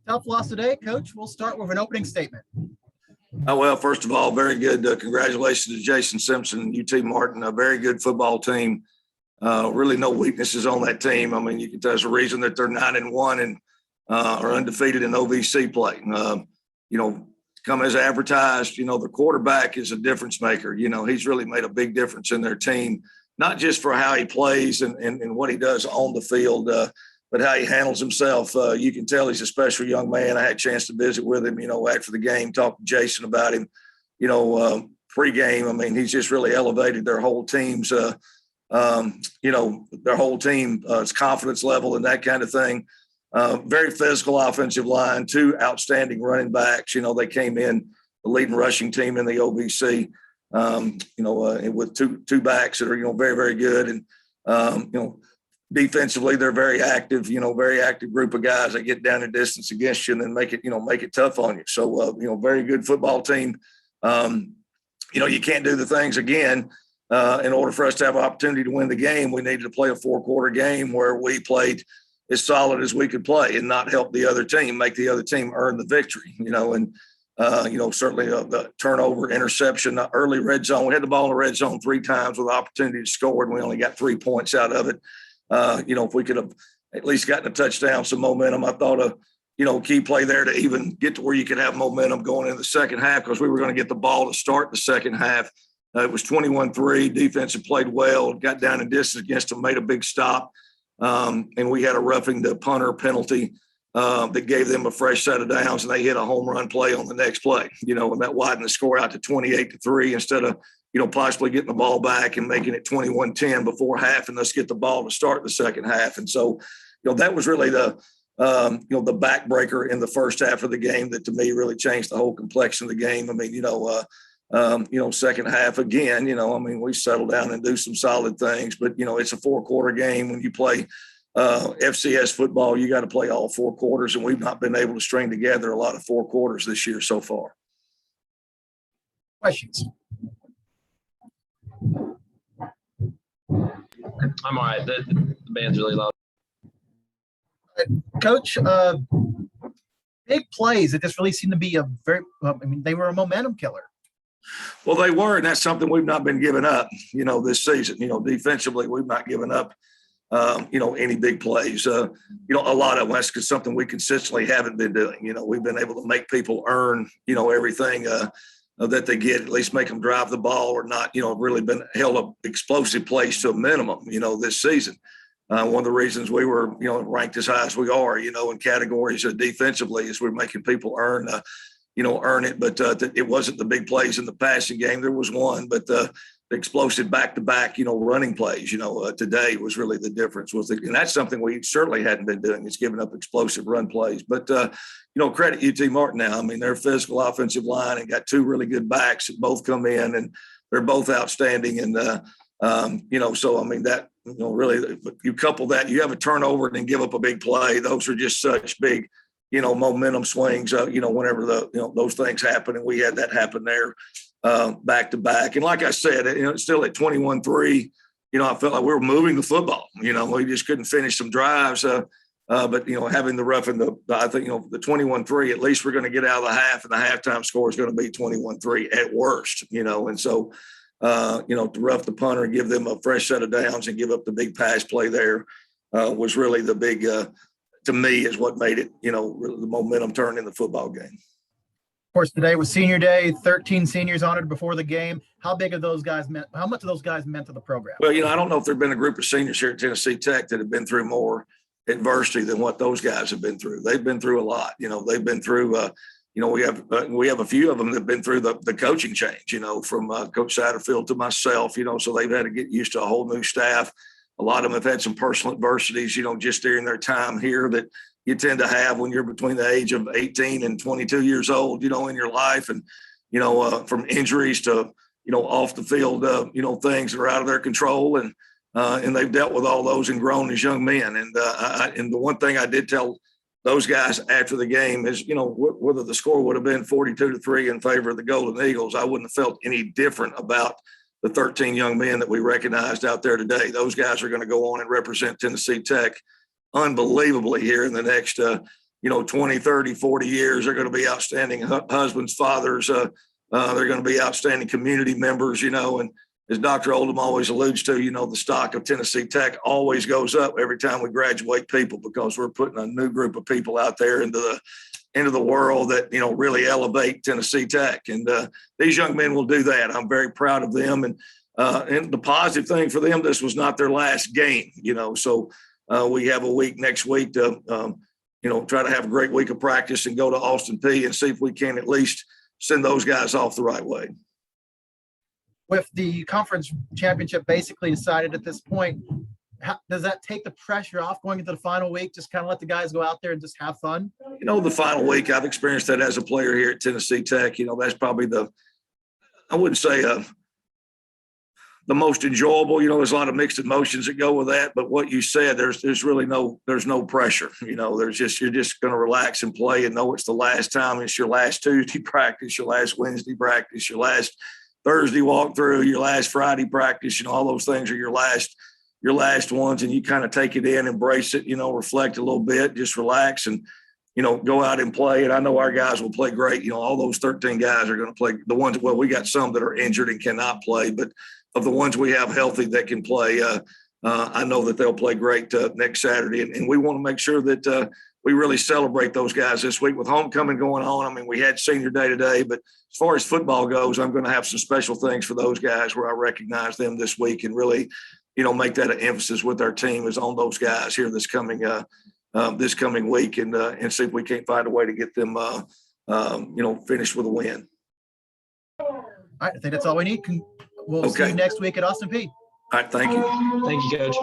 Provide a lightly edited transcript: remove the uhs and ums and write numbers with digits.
Tough loss today, Coach. We'll start with an opening statement. Well, first of all, very good. Congratulations to Jason Simpson and UT Martin, a very good football team. Really no weaknesses on that team. I mean, you can tell there's a reason that they're 9-1 and are undefeated in OVC play. Come as advertised, the quarterback is a difference maker. He's really made a big difference in their team, not just for how he plays and what he does on the field, but how he handles himself. You can tell he's a special young man. I had a chance to visit with him, after the game, talk to Jason about him, pregame. I mean, he's just really elevated their whole team's, their whole team's confidence level and that kind of thing. Very physical offensive line, two outstanding running backs. They came in the leading rushing team in the OVC, with two backs that are, very, very good. And, defensively, they're very active, very active group of guys that get down in distance against you and then make it tough on you. So, very good football team. You can't do the things again. In order for us to have an opportunity to win the game, we needed to play a 4-quarter game where we played as solid as we could play and not help the other team, make the other team earn the victory, certainly the turnover, interception, the early red zone. We had the ball in the red zone 3 times with the opportunity to score, and we only got 3 points out of it. If we could have at least gotten a touchdown, some momentum, I thought a key play there to even get to where you could have momentum going into the second half, because we were going to get the ball to start the second half. It was 21-3. Defense had played well, got down in distance against them, made a big stop. And we had a roughing the punter penalty that gave them a fresh set of downs, and they hit a home run play on the next play, and that widened the score out to 28-3 instead of, possibly getting the ball back and making it 21-10 before half, and let's get the ball to start the second half. And so, that was really the backbreaker in the first half of the game that to me really changed the whole complexion of the game. I mean, second half again, we settle down and do some solid things, but, it's a 4-quarter game. When you play FCS football, you got to play all 4 quarters, and we've not been able to string together a lot of 4 quarters this year so far. Questions? I'm all right. The band's really loud. Coach, big plays. It just really seemed to be they were a momentum killer. Well, they were, and that's something we've not been giving up, this season. Defensively, we've not given up, any big plays. A lot of that's something we consistently haven't been doing. We've been able to make people earn, everything that they get, at least make them drive the ball or not, really been held up explosive plays to a minimum, this season. One of the reasons we were, ranked as high as we are, in categories defensively is we're making people earn it. But it wasn't the big plays in the passing game. There was one, but the explosive back-to-back, running plays, today was really the difference. And that's something we certainly hadn't been doing, is giving up explosive run plays. But, credit UT Martin now. I mean, their physical offensive line and got 2 really good backs that both come in, and they're both outstanding. And, so, I mean, that, really, you couple that, you have a turnover and then give up a big play. Those are just such big, momentum swings, whenever those things happen. And we had that happen there back to back. And like I said, it's still at 21-3, I felt like we were moving the football, we just couldn't finish some drives. But, having the rough and I think, the 21-3, at least we're going to get out of the half, and the halftime score is going to be 21-3 at worst, and so, to rough the punter and give them a fresh set of downs and give up the big pass play there was really the big, to me, is what made it, really the momentum turn in the football game. Of course, today was senior day, 13 seniors honored before the game. How much of those guys meant to the program? Well, I don't know if there've been a group of seniors here at Tennessee Tech that have been through more adversity than what those guys have been through. They've been through a lot. They've been through, we have a few of them that have been through the coaching change, from Coach Satterfield to myself, so they've had to get used to a whole new staff. A lot of them have had some personal adversities, just during their time here that you tend to have when you're between the age of 18 and 22 years old, in your life. And, from injuries to, off the field, things that are out of their control. And they've dealt with all those and grown as young men. And and the one thing I did tell those guys after the game is, whether the score would have been 42-3 in favor of the Golden Eagles, I wouldn't have felt any different about the 13 young men that we recognized out there today. Those guys are going to go on and represent Tennessee Tech unbelievably here in the next, 20, 30, 40 years. They're going to be outstanding husbands, fathers. They're going to be outstanding community members, and as Dr. Oldham always alludes to, the stock of Tennessee Tech always goes up every time we graduate people, because we're putting a new group of people out there into the world that, really elevate Tennessee Tech. And these young men will do that. I'm very proud of them. And the positive thing for them, this was not their last game, so we have a week next week to, try to have a great week of practice and go to Austin Peay and see if we can at least send those guys off the right way. With the conference championship basically decided at this point, does that take the pressure off going into the final week? Just kind of let the guys go out there and just have fun? The final week, I've experienced that as a player here at Tennessee Tech. That's probably I wouldn't say the most enjoyable. There's a lot of mixed emotions that go with that. But what you said, there's really there's no pressure. You're just going to relax and play and know it's the last time. It's your last Tuesday practice, your last Wednesday practice, your last Thursday walkthrough, your last Friday practice. All those things are your last ones, and you kind of take it in, embrace it, reflect a little bit, just relax and, go out and play. And I know our guys will play great. All those 13 guys are going to play. The ones, well, we got some that are injured and cannot play, but of the ones we have healthy that can play, I know that they'll play great next Saturday. And we want to make sure that we really celebrate those guys this week with homecoming going on. We had senior day today, but as far as football goes, I'm going to have some special things for those guys where I recognize them this week and really, make that an emphasis with our team is on those guys here this coming week and see if we can't find a way to get them, finished with a win. All right, I think that's all we need. We'll see you next week at Austin Peay. All right, thank you. Thank you, Coach.